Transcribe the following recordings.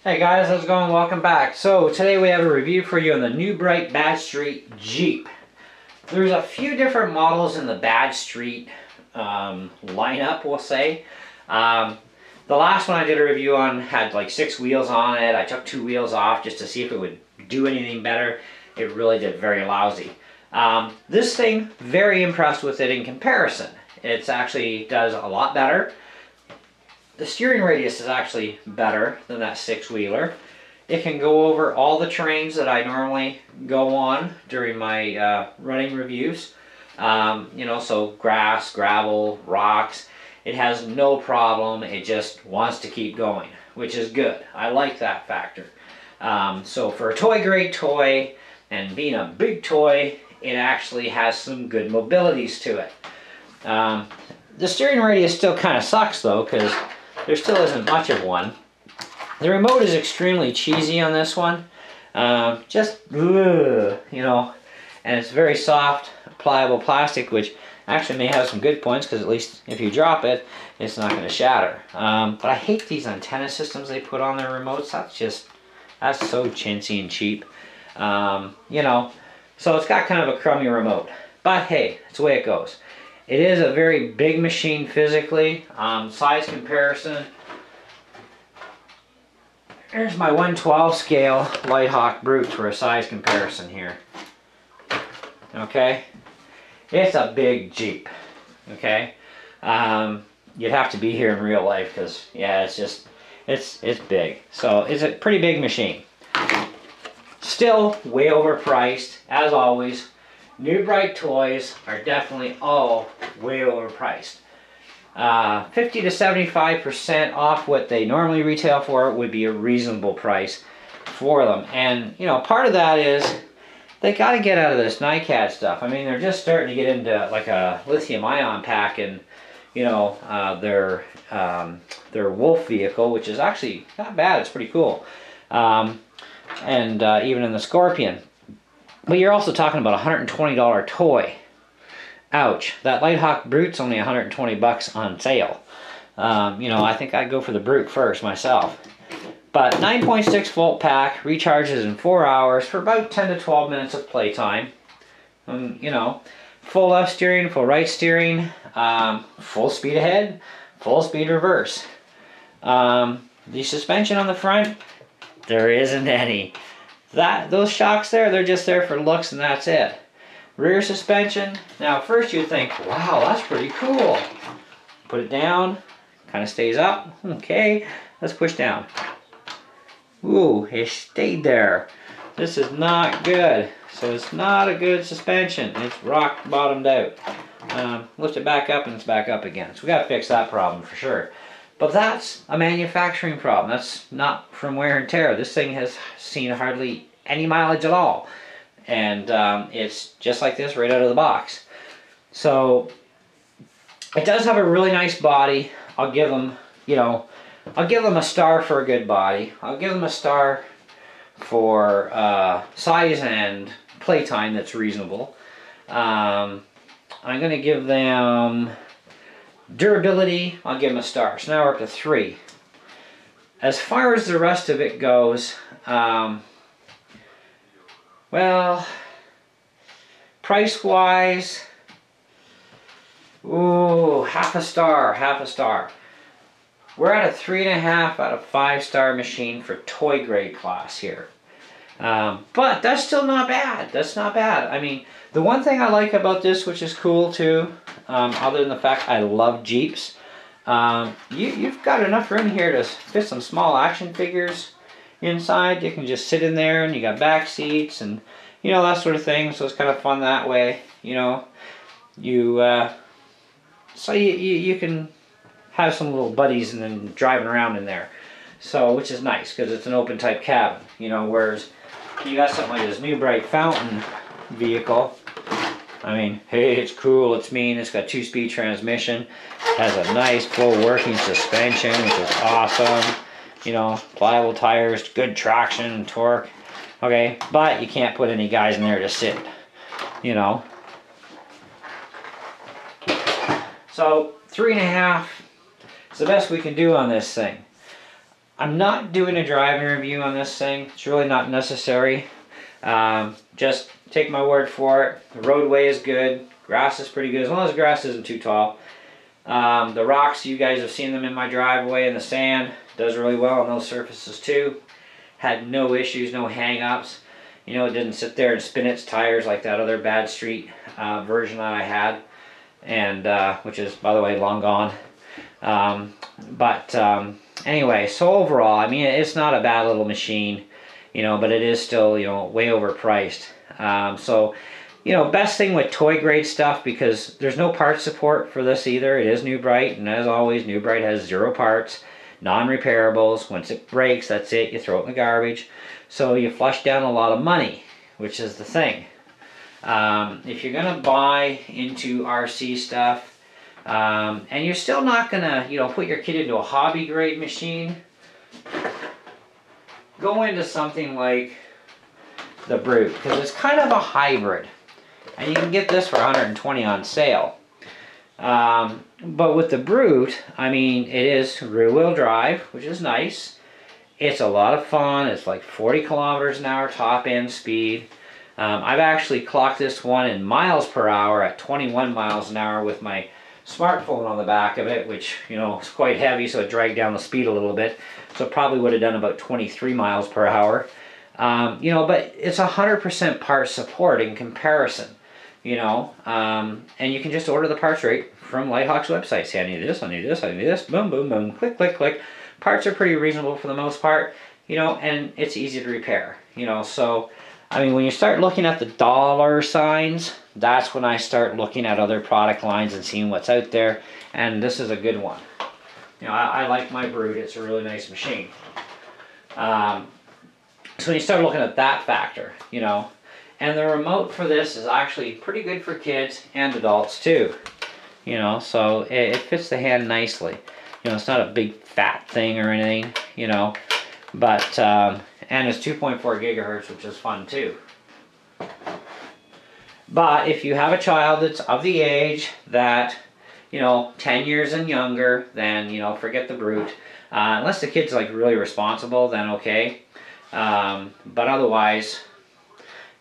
Hey guys, how's it going? Welcome back. So today we have a review for you on the new Bright Badge Street Jeep. There's a few different models in the Badge Street lineup, we'll say. The last one I did a review on had like 6 wheels on it. I took 2 wheels off just to see if it would do anything better. It really did very lousy. This thing, very impressed with it in comparison. It actually does a lot better. The steering radius is actually better than that 6-wheeler. It can go over all the terrains that I normally go on during my running reviews. So grass, gravel, rocks. It has no problem. It just wants to keep going, which is good. I like that factor. So for a toy grade toy and being a big toy, it actually has some good mobilities to it. The steering radius still kind of sucks though, because there still isn't much of one. The remote is extremely cheesy on this one. And it's very soft, pliable plastic, which actually may have some good points, because at least if you drop it, it's not going to shatter. But I hate these antenna systems they put on their remotes. That's so chintzy and cheap. So it's got kind of a crummy remote. But hey, it's the way it goes. It is a very big machine physically. Size comparison. Here's my 1/12 scale Lighthawk Brute for a size comparison here. Okay? It's a big Jeep. Okay? You'd have to be here in real life because, yeah, it's big. So it's a pretty big machine. Still way overpriced, as always. New Bright toys are definitely all way overpriced. 50 to 75% off what they normally retail for would be a reasonable price for them. And, part of that is they got to get out of this NiCad stuff. I mean, they're just starting to get into like a lithium-ion pack and, their Wolf vehicle, which is actually not bad. It's pretty cool. And even in the Scorpion. But you're also talking about a $120 toy. Ouch. That Lighthawk Brute's only 120 bucks on sale. I think I'd go for the Brute first myself. But 9.6 volt pack, recharges in 4 hours for about 10 to 12 minutes of playtime. Full left steering, full right steering, full speed ahead, full speed reverse. The suspension on the front, there isn't any. Those shocks there, they're just there for looks and that's it. Rear suspension, now first you'd think, wow, that's pretty cool. Put it down, kind of stays up. Okay, let's push down. Ooh, it stayed there. This is not good. So it's not a good suspension. It's rock bottomed out. Lift it back up and it's back up again. So we got to fix that problem for sure. But that's a manufacturing problem. That's not from wear and tear. This thing has seen hardly any mileage at all. And it's just like this right out of the box. So it does have a really nice body. I'll give them, I'll give them a star for a good body. I'll give them a star for size and playtime that's reasonable. I'm going to give them durability. I'll give them a star. So now we're up to 3. As far as the rest of it goes, well, price-wise, ooh, half a star. We're at a 3.5 out of 5-star machine for toy grade class here. But that's still not bad. That's not bad. I mean, the one thing I like about this, which is cool too, other than the fact I love Jeeps, you've got enough room here to fit some small action figures inside. You can just sit in there and you got back seats and, that sort of thing. So it's kind of fun that way, so you can have some little buddies and then driving around in there. So, which is nice because it's an open type cabin, whereas you got something like this new Bright Fountain vehicle. I mean, hey, it's cool, it's mean, it's got 2-speed transmission, has a nice full working suspension, which is awesome, pliable tires, good traction and torque. Okay, but you can't put any guys in there to sit, So 3.5 is the best we can do on this thing. I'm not doing a driving review on this thing. It's really not necessary. Just take my word for it. The roadway is good. Grass is pretty good, as long as the grass isn't too tall. The rocks, you guys have seen them in my driveway, and the sand does really well on those surfaces too. Had no issues, no hang-ups. You know, it didn't sit there and spin its tires like that other bad street version that I had, and which is, by the way, long gone. Anyway, so overall, I mean, it's not a bad little machine, you know, but it is still, you know, way overpriced. So, you know, best thing with toy grade stuff, because there's no part support for this either. It is New Bright, and as always, New Bright has 0 parts, non-repairables. Once it breaks, that's it. You throw it in the garbage. So you flush down a lot of money, which is the thing. If you're gonna buy into RC stuff, and you're still not gonna, you know, put your kid into a hobby grade machine, go into something like the Brute, because it's kind of a hybrid, and you can get this for $120 on sale. But with the Brute, I mean, it is rear-wheel drive, which is nice. It's a lot of fun. It's like 40 kilometers an hour top end speed. I've actually clocked this one in miles per hour at 21 miles an hour with my smartphone on the back of it, which, you know, is quite heavy, so it dragged down the speed a little bit. So it probably would have done about 23 miles per hour. You know, but it's 100% part support in comparison, you know, and you can just order the parts right from Lighthawk's website. Say, I need this, I need this, I need this, boom, boom, boom, click, click, click. Parts are pretty reasonable for the most part, you know, and it's easy to repair, you know. So, I mean, when you start looking at the dollar signs, that's when I start looking at other product lines and seeing what's out there, and this is a good one. You know, I like my Brute. It's a really nice machine. So when you start looking at that factor, you know, and the remote for this is actually pretty good for kids and adults too, you know, so it fits the hand nicely. You know, it's not a big fat thing or anything, you know, but, and it's 2.4 gigahertz, which is fun too. But if you have a child that's of the age that, you know, 10 years and younger, then, you know, forget the Brute. Unless the kid's like really responsible, then okay. But otherwise,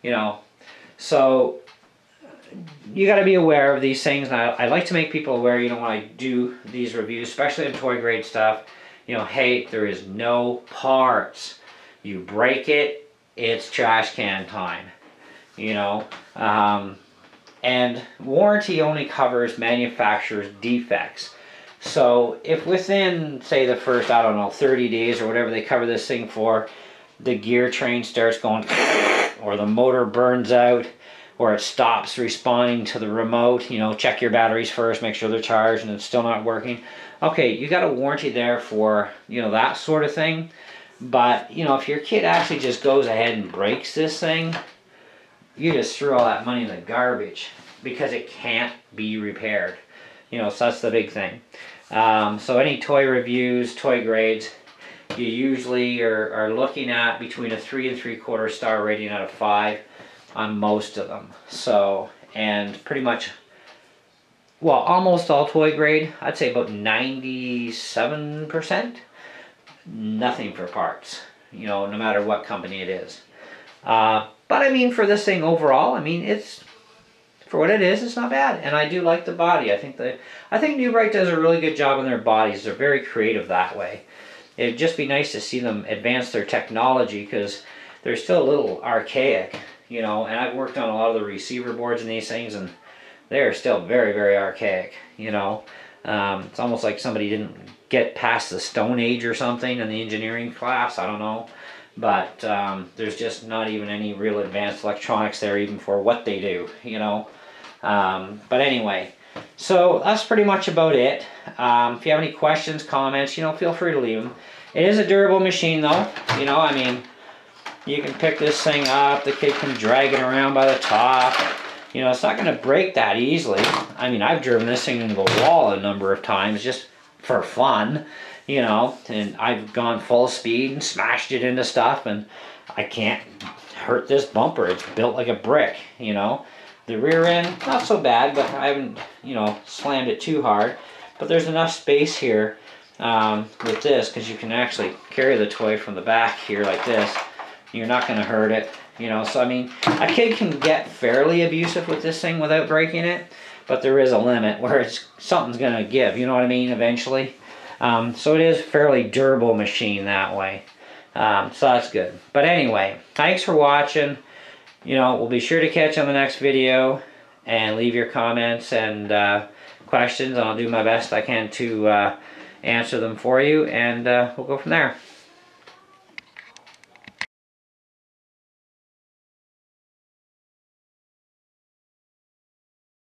you know, so you got to be aware of these things. And I like to make people aware, you know, when I do these reviews, especially in toy grade stuff, you know, hey, there is no parts. You break it, it's trash can time, you know. And warranty only covers manufacturer's defects. So if within, say, the first, I don't know, 30 days or whatever they cover this thing for, the gear train starts going, or the motor burns out, or it stops responding to the remote, you know, check your batteries first, make sure they're charged and it's still not working. Okay, you got a warranty there for, you know, that sort of thing. But, you know, if your kid actually just goes ahead and breaks this thing, you just threw all that money in the garbage because it can't be repaired. You know, so that's the big thing. So any toy reviews, toy grades, you usually are looking at between a 3 3/4 star rating out of 5 on most of them. So, and pretty much, well, almost all toy grade, I'd say about 97%, nothing for parts, you know, no matter what company it is. But I mean, for this thing overall, I mean, it's, for what it is, it's not bad. And I do like the body. I think New Bright does a really good job on their bodies. They're very creative that way. It'd just be nice to see them advance their technology, because they're still a little archaic, you know, and I've worked on a lot of the receiver boards and these things, and they're still very, very archaic, you know. It's almost like somebody didn't get past the Stone Age or something in the engineering class, I don't know. But there's just not even any real advanced electronics there, even for what they do, you know. But anyway, so that's pretty much about it. If you have any questions, comments, you know, feel free to leave them. It is a durable machine though, you know, I mean, you can pick this thing up, the kid can drag it around by the top. You know, it's not going to break that easily. I mean, I've driven this thing into the wall a number of times just for fun, you know, and I've gone full speed and smashed it into stuff, and I can't hurt this bumper. It's built like a brick, you know. The rear end, not so bad, but I haven't, you know, slammed it too hard. But there's enough space here with this, because you can actually carry the toy from the back here like this. You're not going to hurt it, you know. So I mean, a kid can get fairly abusive with this thing without breaking it, but there is a limit where something's going to give, you know what I mean, eventually. So it is a fairly durable machine that way. So that's good. But anyway, thanks for watching. You know, we'll be sure to catch you on the next video, and leave your comments and questions, and I'll do my best I can to answer them for you, and we'll go from there.